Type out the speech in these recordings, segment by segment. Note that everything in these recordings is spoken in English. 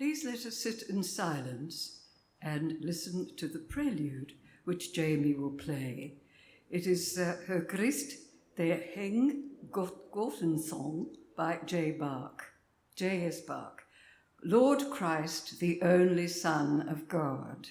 Please let us sit in silence and listen to the Prelude, which Jamie will play. It is Her Christ, der Heng Gottensong by J.S. Bach. Lord Christ, the only Son of God.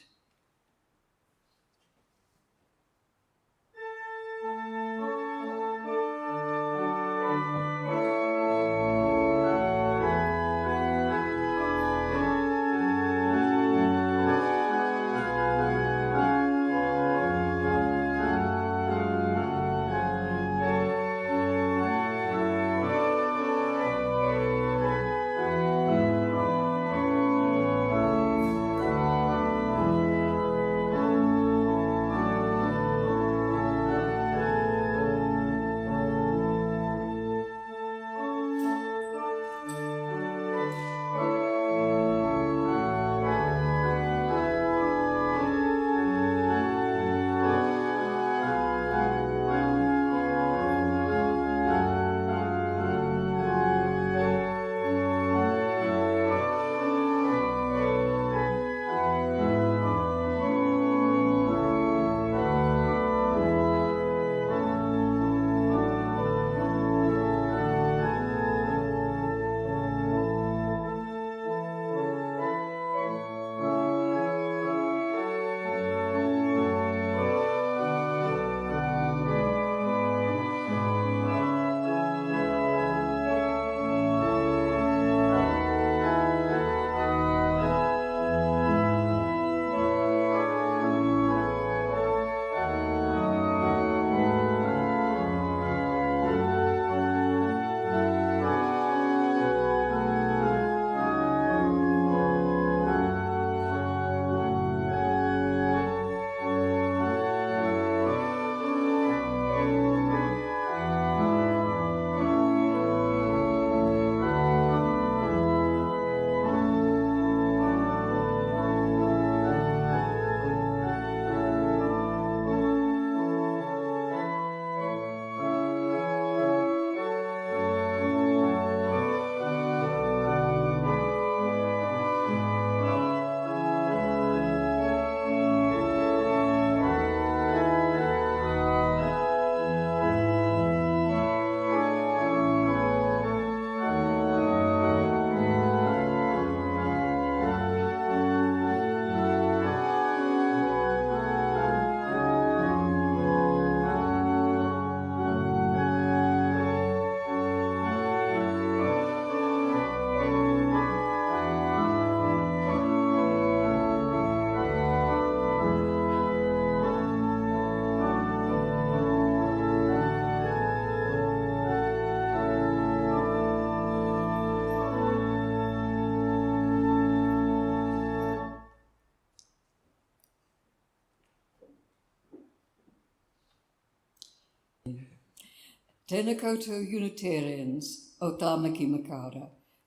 Tēnā koutou Unitarians o tāmaki makaura.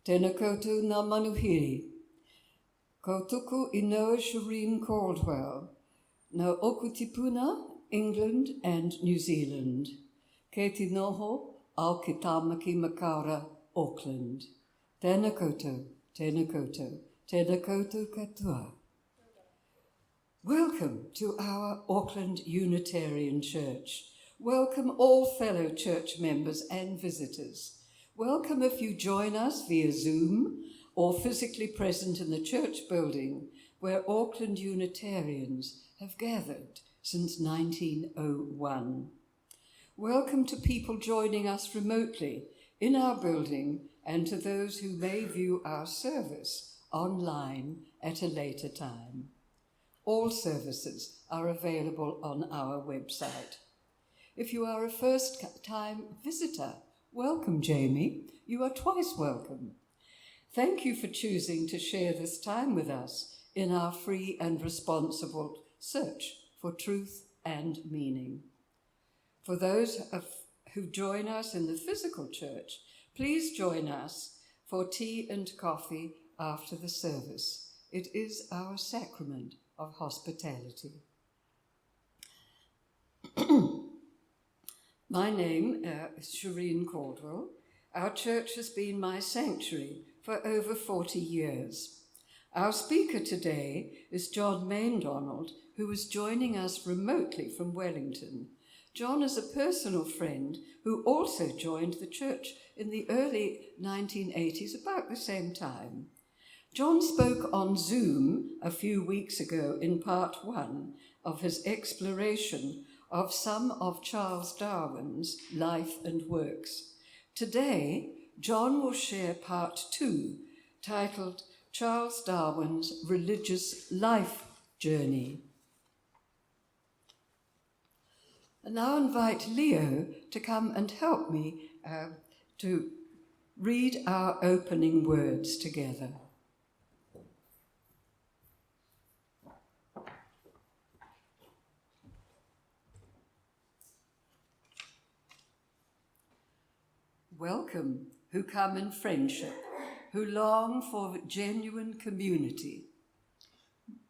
Tēnā koutou ngā manuhiri. Ko tuku I Noah Shireen Caldwell, no Okutipuna, England and New Zealand. Ke te noho au ki tāmaki makaura, Auckland. Tēnā koutou, tēnā koutou, tēnā koutou katoa. Welcome to our Auckland Unitarian Church. Welcome all fellow church members and visitors. Welcome if you join us via Zoom or physically present in the church building where Auckland Unitarians have gathered since 1901. Welcome to people joining us remotely in our building and to those who may view our service online at a later time. All services are available on our website. If you are a first-time visitor, welcome, Jamie. You are twice welcome. Thank you for choosing to share this time with us in our free and responsible search for truth and meaning. For those who join us in the physical church, please join us for tea and coffee after the service. It is our sacrament of hospitality. My name is Shireen Caldwell. Our church has been my sanctuary for over 40 years. Our speaker today is John Maindonald, who is joining us remotely from Wellington. John is a personal friend who also joined the church in the early 1980s, about the same time. John spoke on Zoom a few weeks ago in part 1 of his exploration of some of Charles Darwin's life and works. Today, John will share part 2, titled Charles Darwin's Religious Life Journey. I now invite Leo to come and help me to read our opening words together. Welcome, who come in friendship, who long for genuine community.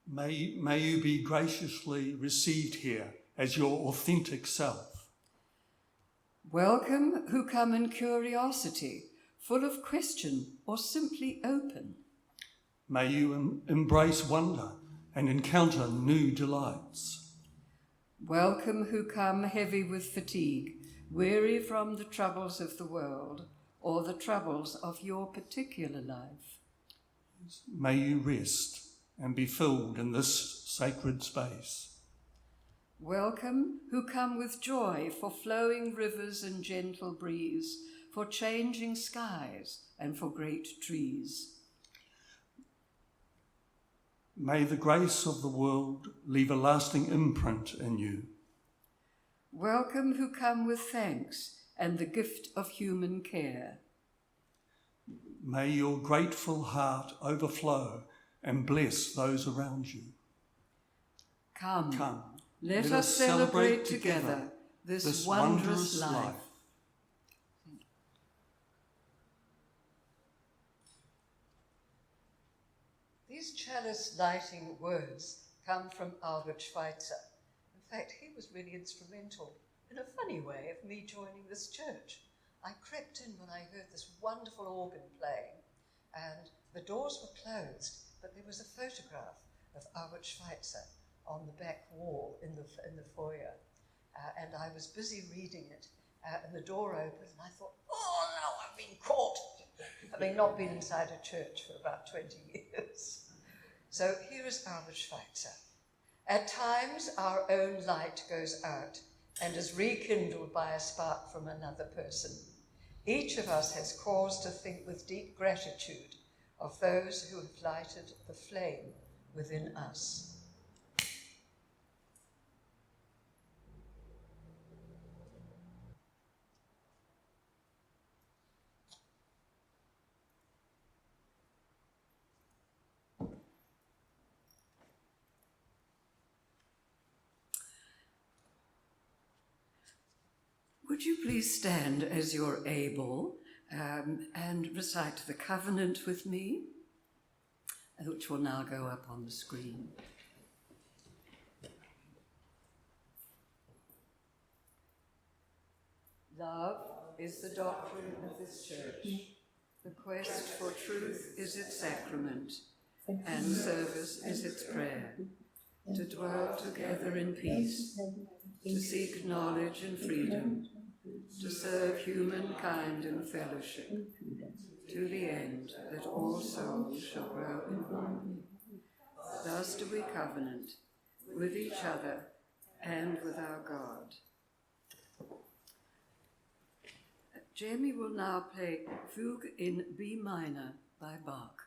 May you be graciously received here as your authentic self. Welcome, who come in curiosity, full of question or simply open. May you embrace wonder and encounter new delights. Welcome, who come heavy with fatigue, weary from the troubles of the world or the troubles of your particular life. May you rest and be filled in this sacred space. Welcome, who come with joy for flowing rivers and gentle breeze, for changing skies and for great trees. May the grace of the world leave a lasting imprint in you. Welcome, who come with thanks and the gift of human care. May your grateful heart overflow and bless those around you. Come. Let us celebrate together this wondrous life. These chalice lighting words come from Albert Schweitzer. In fact, he was really instrumental, in a funny way, of me joining this church. I crept in when I heard this wonderful organ playing, and the doors were closed, but there was a photograph of Albert Schweitzer on the back wall in the foyer, and I was busy reading it, and the door opened, and I thought, oh no, I've been caught, having not been inside a church for about 20 years. So here is Albert Schweitzer. At times, our own light goes out and is rekindled by a spark from another person. Each of us has cause to think with deep gratitude of those who have lighted the flame within us. Would you please stand as you're able and recite the covenant with me, which will now go up on the screen. Love is the doctrine of this church. The quest for truth is its sacrament, and service is its prayer. To dwell together in peace, to seek knowledge and freedom, to serve humankind in fellowship, to the end that all souls shall grow in harmony. Thus do we covenant with each other and with our God. Jamie will now play Fugue in B minor by Bach.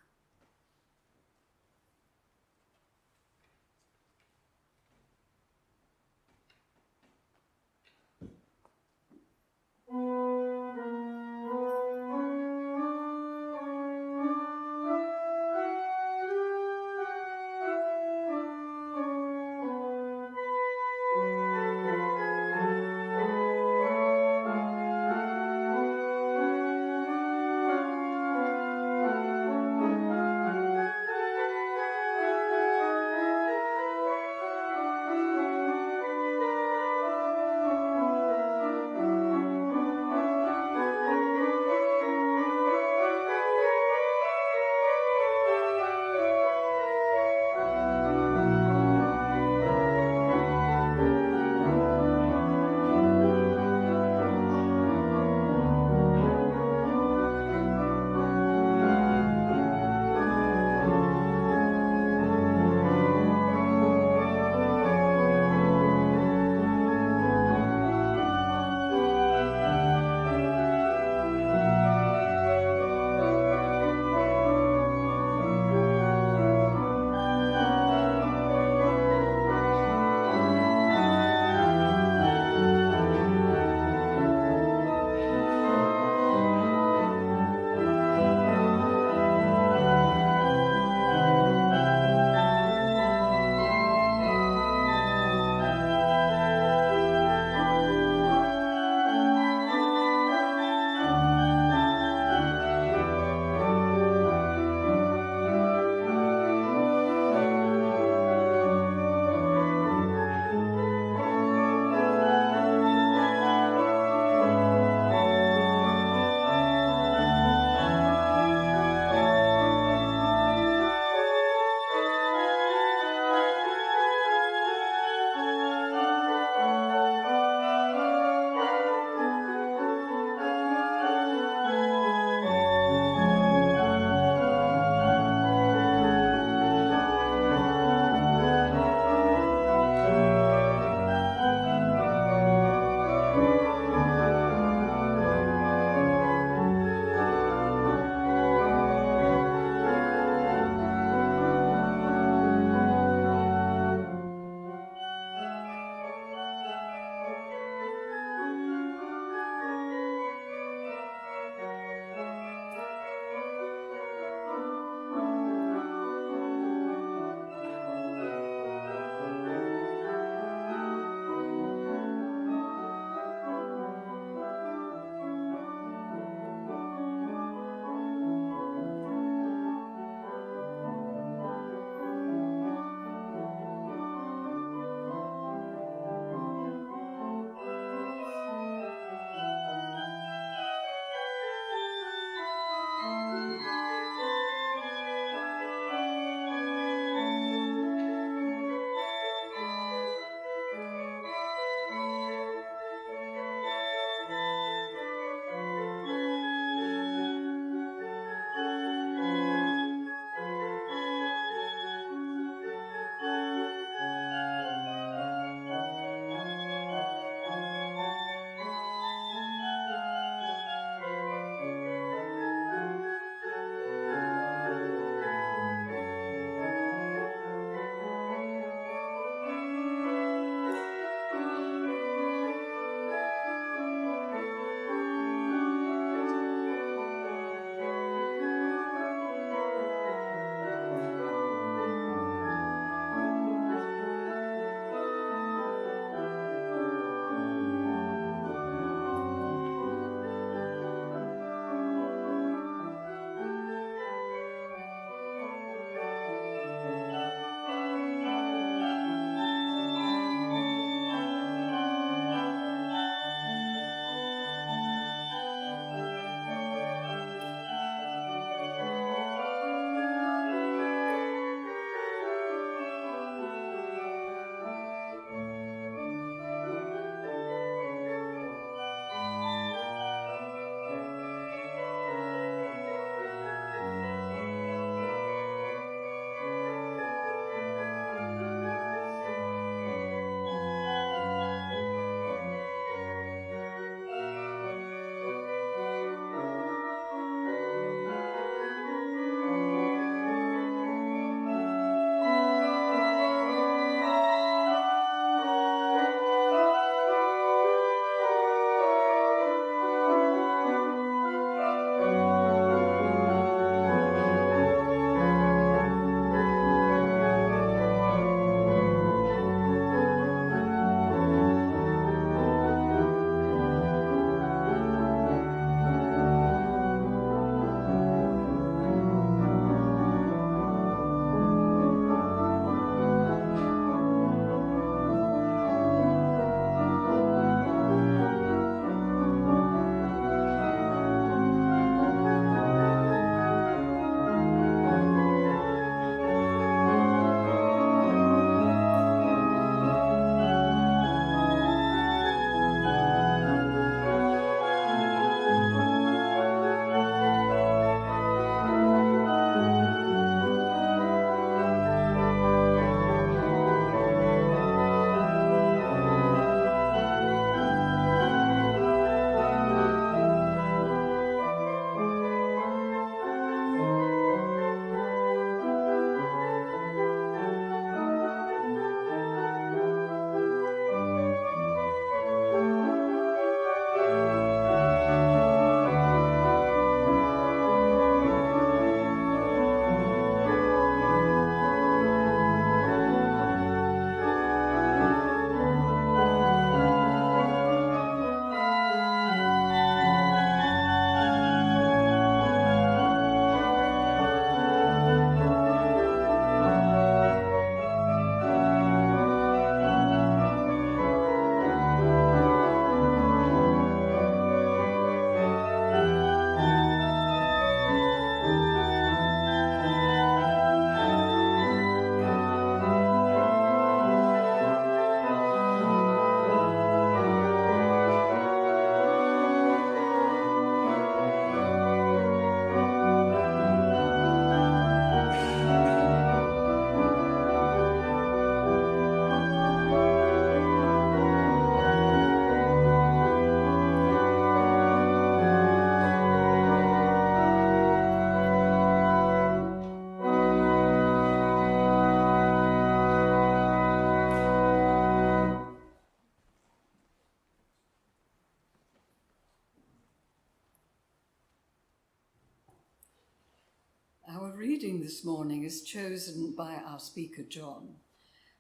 reading this morning is chosen by our speaker, John.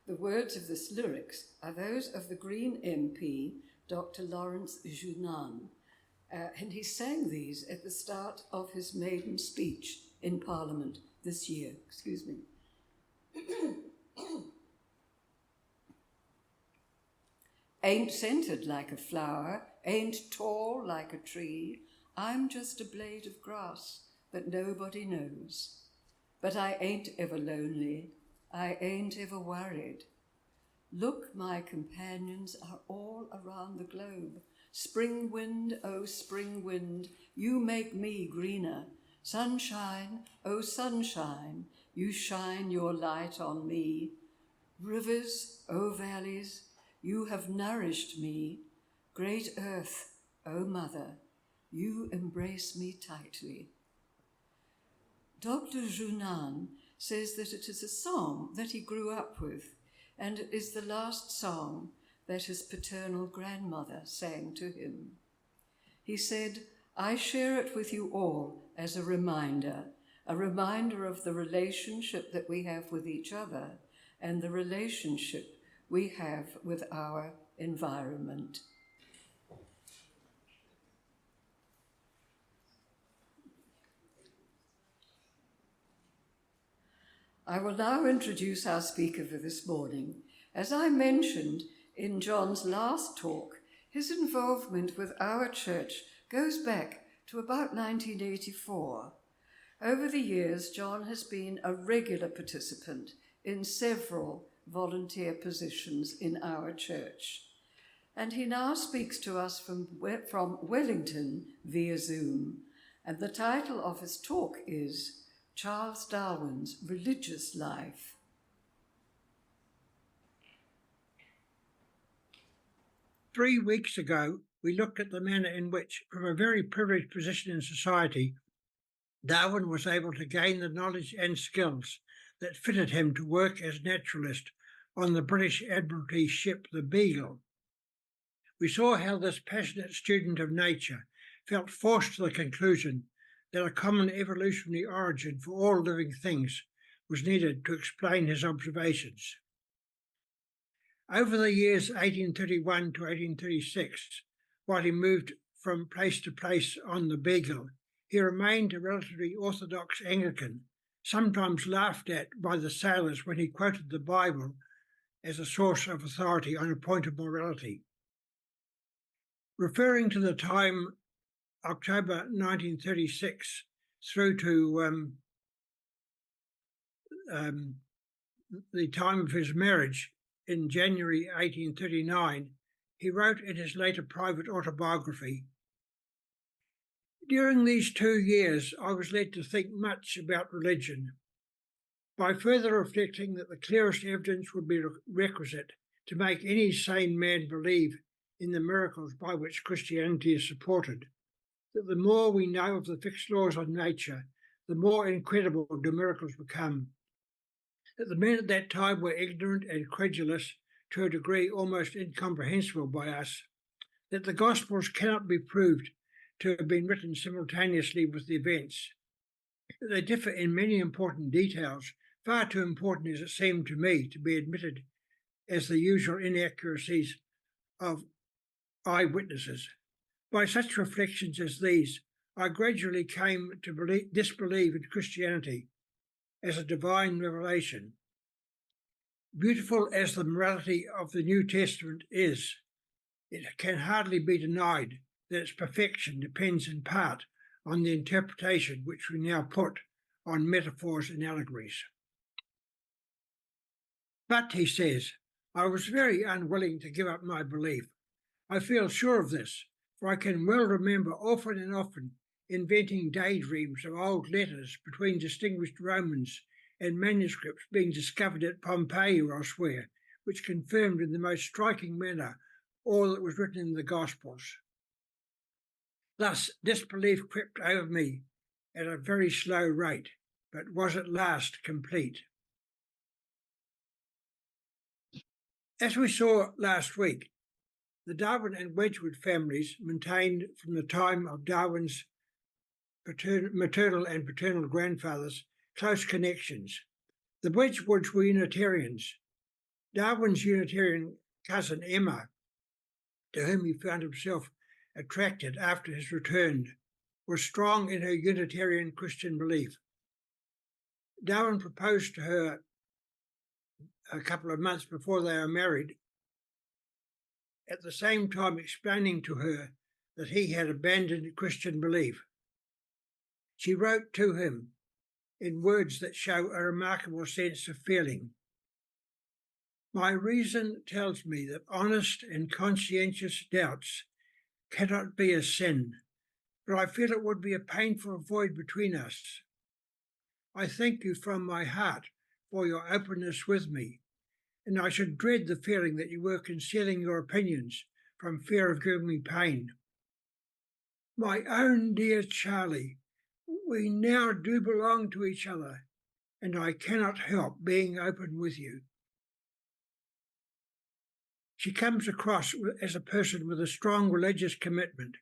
The words of this lyrics are those of the Green MP, Dr. Lawrence Junan, and he sang these at the start of his maiden speech in Parliament this year. Excuse me. Ain't scented like a flower, ain't tall like a tree, I'm just a blade of grass that nobody knows. But I ain't ever lonely, I ain't ever worried. Look, my companions are all around the globe. Spring wind, oh spring wind, you make me greener. Sunshine, oh sunshine, you shine your light on me. Rivers, oh valleys, you have nourished me. Great earth, oh mother, you embrace me tightly. Dr. Junan says that it is a song that he grew up with, and it is the last song that his paternal grandmother sang to him. He said, I share it with you all as a reminder of the relationship that we have with each other and the relationship we have with our environment. I will now introduce our speaker for this morning. As I mentioned in John's last talk, his involvement with our church goes back to about 1984. Over the years, John has been a regular participant in several volunteer positions in our church. And he now speaks to us from Wellington via Zoom. And the title of his talk is Charles Darwin's Religious Life. Three weeks ago, we looked at the manner in which, from a very privileged position in society, Darwin was able to gain the knowledge and skills that fitted him to work as naturalist on the British Admiralty ship the Beagle. We saw how this passionate student of nature felt forced to the conclusion that a common evolutionary origin for all living things was needed to explain his observations. Over the years 1831 to 1836, while he moved from place to place on the Beagle, he remained a relatively orthodox Anglican, sometimes laughed at by the sailors when he quoted the Bible as a source of authority on a point of morality. Referring to the time October 1936 through to the time of his marriage in January 1839, he wrote in his later private autobiography, "During these 2 years, I was led to think much about religion. By further reflecting that the clearest evidence would be requisite to make any sane man believe in the miracles by which Christianity is supported, that the more we know of the fixed laws of nature, the more incredible do miracles become. That the men at that time were ignorant and credulous to a degree almost incomprehensible by us, that the Gospels cannot be proved to have been written simultaneously with the events, that they differ in many important details, far too important as it seemed to me to be admitted as the usual inaccuracies of eyewitnesses. By such reflections as these, I gradually came to disbelieve in Christianity as a divine revelation. Beautiful as the morality of the New Testament is, it can hardly be denied that its perfection depends in part on the interpretation which we now put on metaphors and allegories. But, he says, I was very unwilling to give up my belief. I feel sure of this, for I can well remember often and often inventing daydreams of old letters between distinguished Romans and manuscripts being discovered at Pompeii or elsewhere, which confirmed in the most striking manner all that was written in the Gospels. Thus, disbelief crept over me at a very slow rate, but was at last complete. As we saw last week, the Darwin and Wedgwood families maintained from the time of Darwin's maternal and paternal grandfathers close connections. The Wedgwoods were Unitarians. Darwin's Unitarian cousin Emma, to whom he found himself attracted after his return, was strong in her Unitarian Christian belief. Darwin proposed to her a couple of months before they were married, at the same time explaining to her that he had abandoned Christian belief. She wrote to him in words that show a remarkable sense of feeling. My reason tells me that honest and conscientious doubts cannot be a sin, but I feel it would be a painful void between us. I thank you from my heart for your openness with me, and I should dread the feeling that you were concealing your opinions from fear of giving me pain. My own dear Charlie, we now do belong to each other, and I cannot help being open with you. She comes across as a person with a strong religious commitment,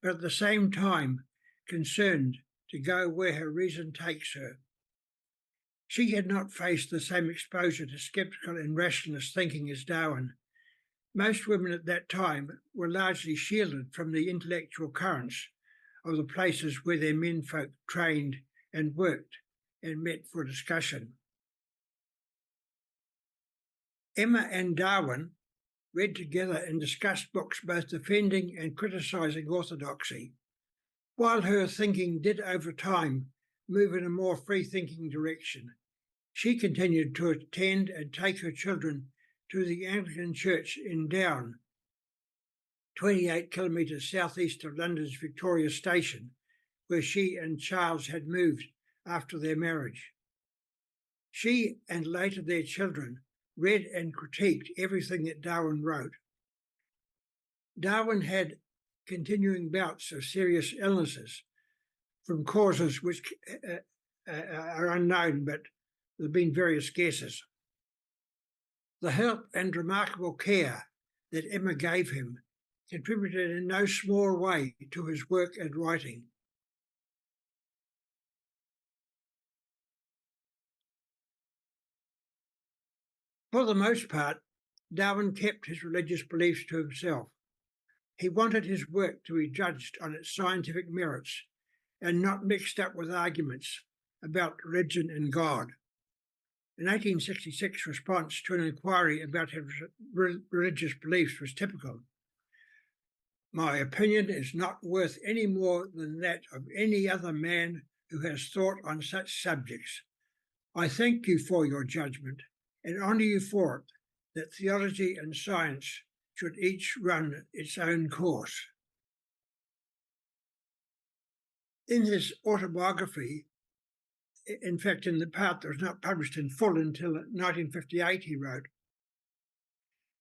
but at the same time concerned to go where her reason takes her. She had not faced the same exposure to sceptical and rationalist thinking as Darwin. Most women at that time were largely shielded from the intellectual currents of the places where their menfolk trained and worked and met for discussion. Emma and Darwin read together and discussed books both defending and criticising orthodoxy, while her thinking did over time move in a more free-thinking direction. She continued to attend and take her children to the Anglican church in Down, 28 kilometres southeast of London's Victoria Station, where she and Charles had moved after their marriage. She and later their children read and critiqued everything that Darwin wrote. Darwin had continuing bouts of serious illnesses from causes which are unknown, but there have been various guesses. The help and remarkable care that Emma gave him contributed in no small way to his work and writing. For the most part, Darwin kept his religious beliefs to himself. He wanted his work to be judged on its scientific merits and not mixed up with arguments about religion and God. An 1866 response to an inquiry about his religious beliefs was typical. My opinion is not worth any more than that of any other man who has thought on such subjects. I thank you for your judgment and honour you for it, that theology and science should each run its own course. In his autobiography, in fact, in the part that was not published in full until 1958, he wrote,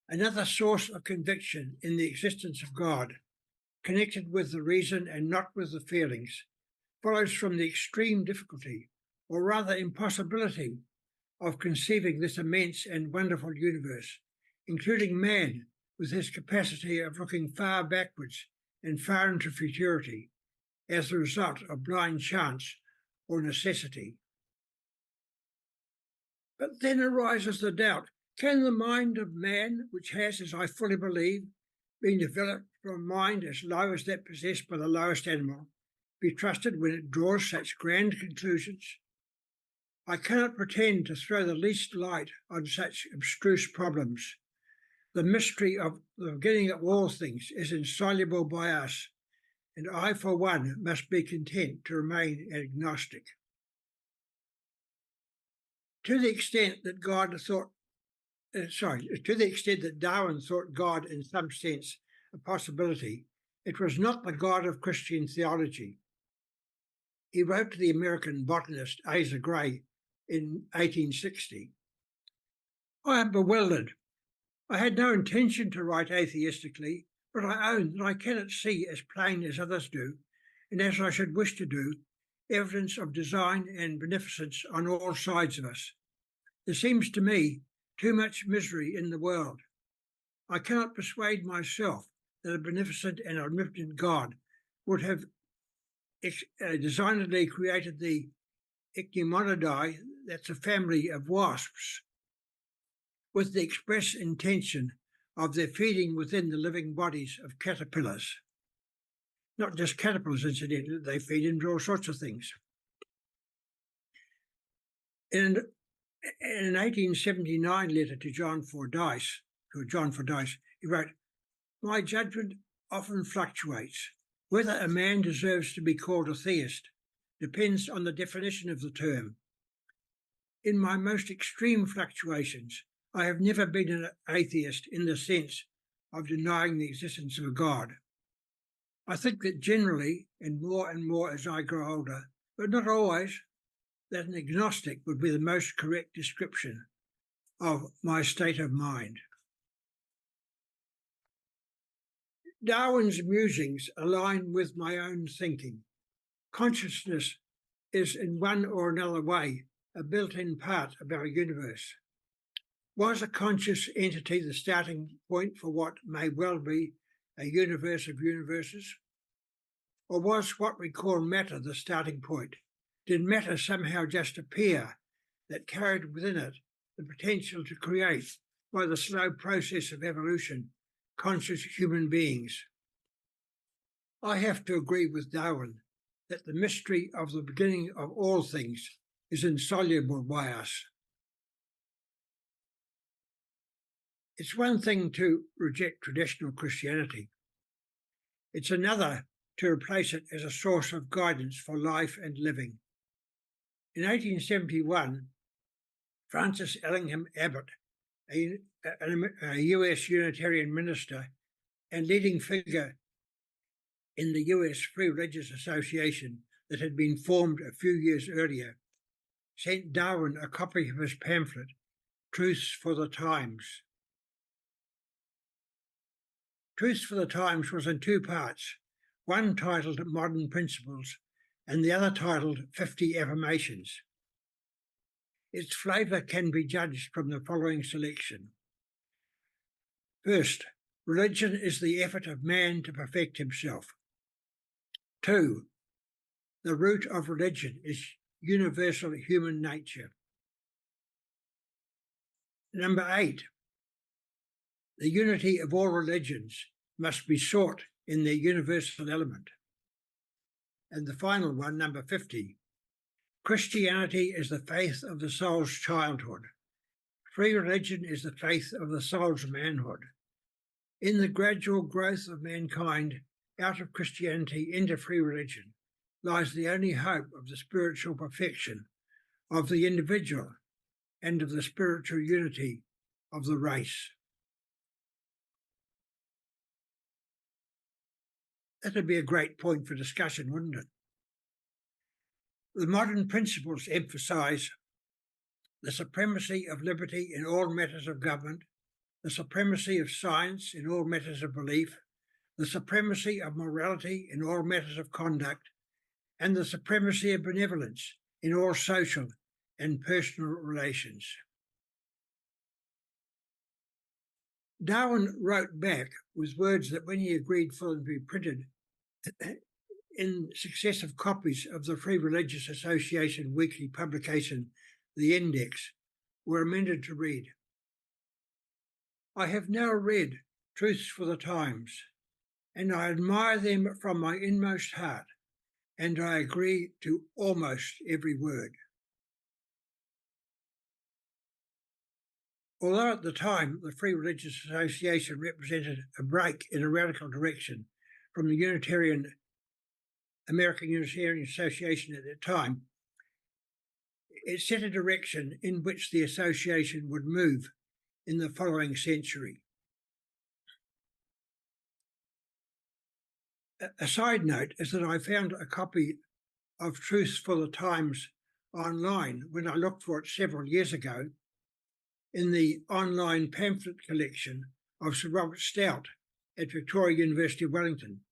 another source of conviction in the existence of God, connected with the reason and not with the feelings, follows from the extreme difficulty, or rather impossibility, of conceiving this immense and wonderful universe, including man with his capacity of looking far backwards and far into futurity, as the result of blind chance or necessity. But then arises the doubt, can the mind of man, which has, as I fully believe, been developed from a mind as low as that possessed by the lowest animal, be trusted when it draws such grand conclusions? I cannot pretend to throw the least light on such abstruse problems. The mystery of the beginning of all things is insoluble by us, and I, for one, must be content to remain agnostic. To the extent that Darwin thought God in some sense a possibility, it was not the God of Christian theology. He wrote to the American botanist Asa Gray in 1860, I am bewildered. I had no intention to write atheistically, but I own that I cannot see as plain as others do, and as I should wish to do, evidence of design and beneficence on all sides of us. There seems to me too much misery in the world. I cannot persuade myself that a beneficent and omnipotent God would have designedly created the Ichnimonidae, that's a family of wasps, with the express intention of their feeding within the living bodies of caterpillars. Not just caterpillars, incidentally, they feed into all sorts of things. In an 1879 letter to John Fordyce, he wrote, "My judgment often fluctuates. Whether a man deserves to be called a theist depends on the definition of the term. In my most extreme fluctuations, I have never been an atheist in the sense of denying the existence of a God. I think that generally, and more as I grow older, but not always, that an agnostic would be the most correct description of my state of mind." Darwin's musings align with my own thinking. Consciousness is in one or another way a built-in part of our universe. Was a conscious entity the starting point for what may well be a universe of universes? Or was what we call matter the starting point? Did matter somehow just appear that carried within it the potential to create, by the slow process of evolution, conscious human beings? I have to agree with Darwin that the mystery of the beginning of all things is insoluble by us. It's one thing to reject traditional Christianity. It's another to replace it as a source of guidance for life and living. In 1871, Francis Ellingham Abbott, a US Unitarian minister and leading figure in the US Free Religious Association that had been formed a few years earlier, sent Darwin a copy of his pamphlet, Truths for the Times. Truths for the Times was in two parts, one titled Modern Principles and the other titled 50 Affirmations. Its flavour can be judged from the following selection. First, religion is the effort of man to perfect himself. 2, the root of religion is universal human nature. Number 8, the unity of all religions must be sought in their universal element. And the final one, number 50, Christianity is the faith of the soul's childhood. Free religion is the faith of the soul's manhood. In the gradual growth of mankind out of Christianity into free religion lies the only hope of the spiritual perfection of the individual and of the spiritual unity of the race. That would be a great point for discussion, wouldn't it? The modern principles emphasise the supremacy of liberty in all matters of government, the supremacy of science in all matters of belief, the supremacy of morality in all matters of conduct, and the supremacy of benevolence in all social and personal relations. Darwin wrote back with words that, when he agreed for them to be printed in successive copies of the Free Religious Association weekly publication, The Index, were amended to read, "I have now read Truths for the Times, and I admire them from my inmost heart, and I agree to almost every word." Although at the time the Free Religious Association represented a break in a radical direction from the American Unitarian Association at that time, it set a direction in which the association would move in the following century. A side note is that I found a copy of Truths for the Times online when I looked for it several years ago in the online pamphlet collection of Sir Robert Stout at Victoria University of Wellington.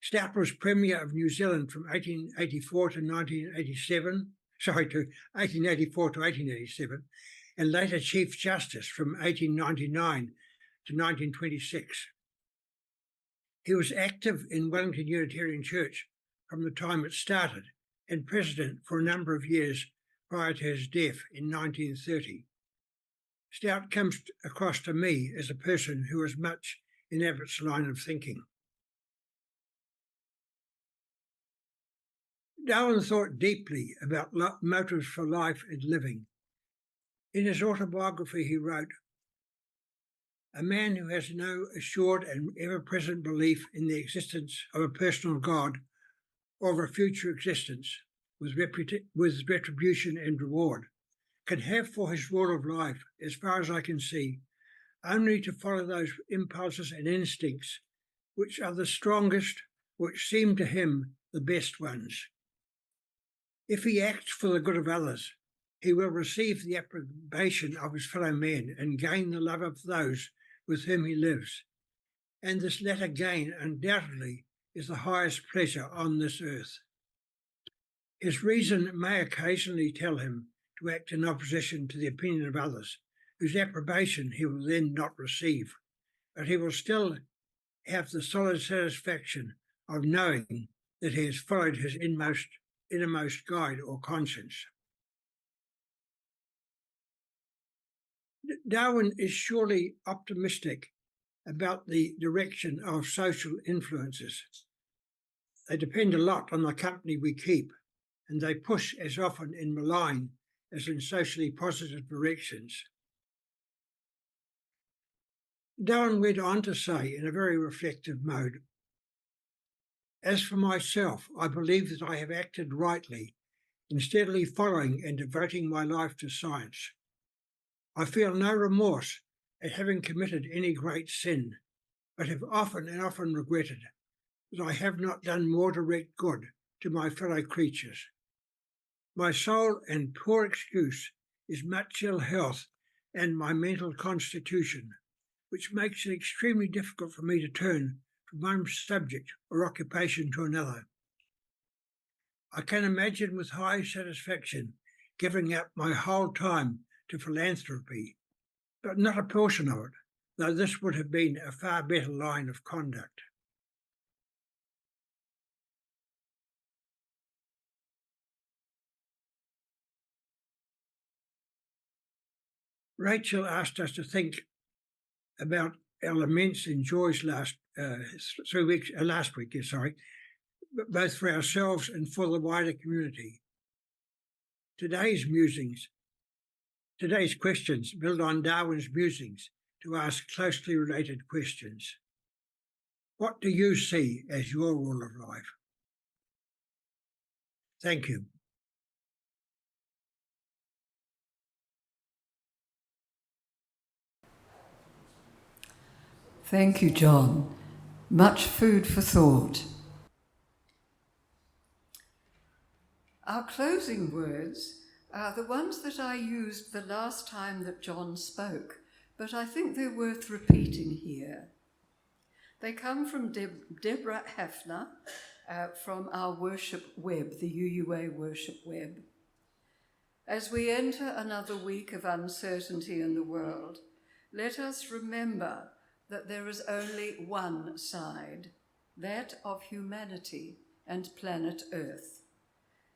Stout was Premier of New Zealand from 1884 to 1887, and later Chief Justice from 1899 to 1926. He was active in Wellington Unitarian Church from the time it started and president for a number of years prior to his death in 1930. Stout comes across to me as a person who is much in Abbott's line of thinking. Darwin thought deeply about motives for life and living. In his autobiography, he wrote, "A man who has no assured and ever-present belief in the existence of a personal God or of a future existence with retribution and reward can have for his rule of life, as far as I can see, only to follow those impulses and instincts which are the strongest, which seem to him the best ones. If he acts for the good of others, he will receive the approbation of his fellow men and gain the love of those with whom he lives. And this latter gain undoubtedly is the highest pleasure on this earth. His reason may occasionally tell him to act in opposition to the opinion of others, whose approbation he will then not receive, but he will still have the solid satisfaction of knowing that he has followed his innermost guide or conscience." Darwin is surely optimistic about the direction of social influences. They depend a lot on the company we keep, and they push as often in malign as in socially positive directions. Darwin went on to say in a very reflective mode, "As for myself, I believe that I have acted rightly in steadily following and devoting my life to science. I feel no remorse at having committed any great sin, but have often and often regretted that I have not done more direct good to my fellow creatures. My sole and poor excuse is much ill health and my mental constitution, which makes it extremely difficult for me to turn from one subject or occupation to another. I can imagine with high satisfaction giving up my whole time to philanthropy, but not a portion of it, though this would have been a far better line of conduct." Rachel asked us to think about our laments and joys last week, both for ourselves and for the wider community. Today's questions build on Darwin's musings to ask closely related questions. What do you see as your rule of life? Thank you. Thank you, John. Much food for thought. Our closing words are the ones that I used the last time that John spoke, but I think they're worth repeating here. They come from Deborah Hafner from our worship web, the UUA worship web. As we enter another week of uncertainty in the world, let us remember that there is only one side, that of humanity and planet Earth.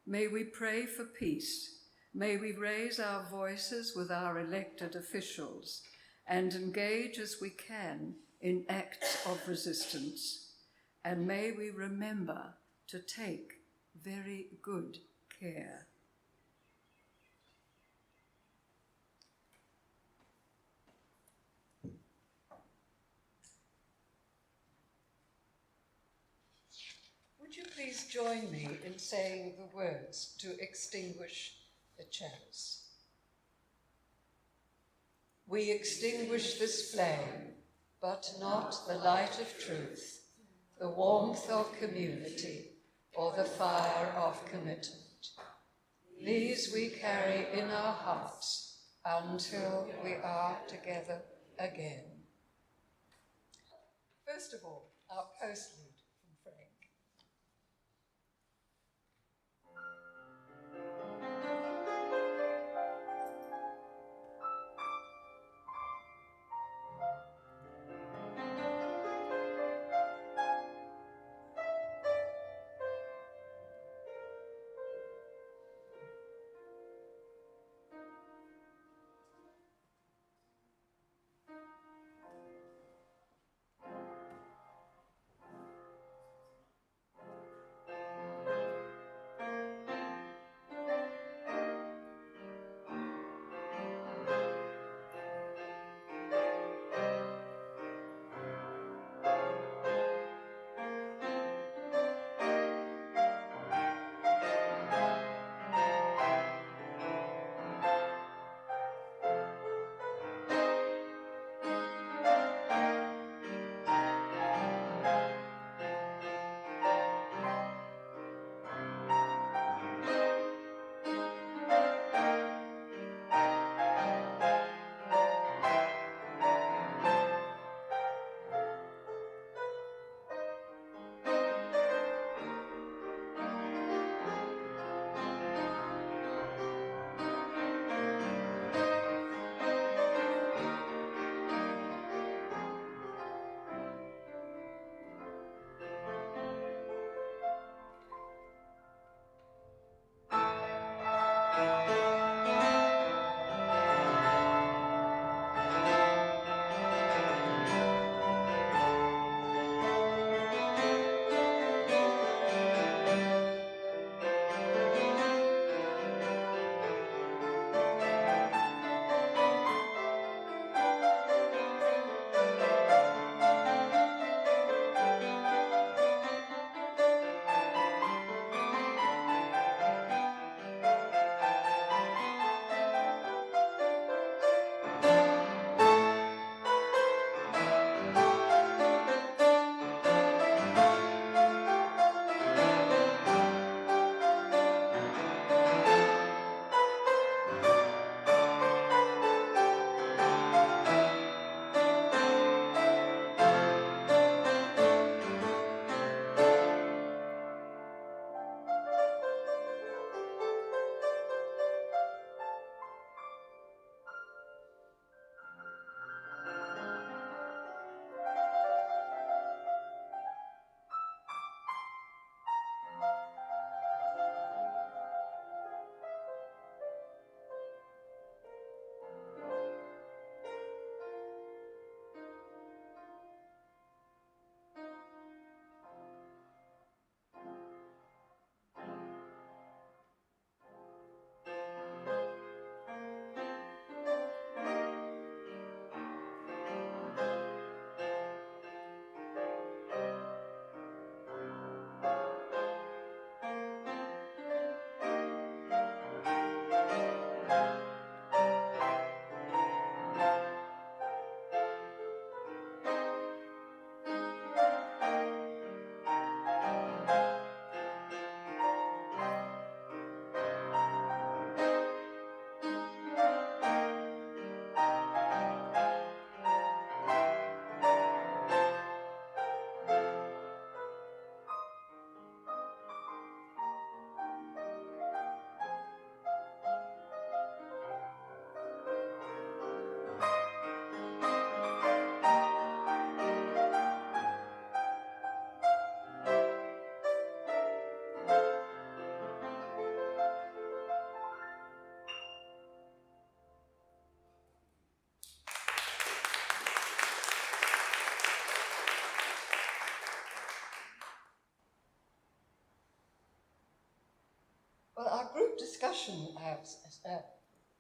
May we pray for peace. May we raise our voices with our elected officials and engage as we can in acts of resistance. And may we remember to take very good care. Would you please join me in saying the words to extinguish the chalice? We extinguish this flame, but not the light of truth, the warmth of community, or the fire of commitment. These we carry in our hearts until we are together again. First of all, our postlude from Frank.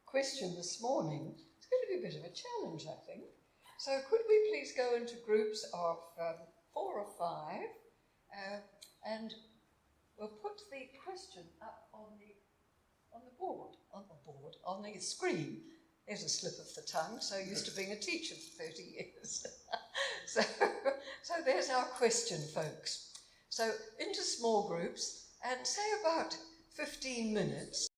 question this morning is going to be a bit of a challenge, I think. So could we please go into groups of 4 or 5, and we'll put the question up on the screen. There's a slip of the tongue, so used to being a teacher for 30 years. so there's our question, folks. So into small groups, and say about 15 minutes,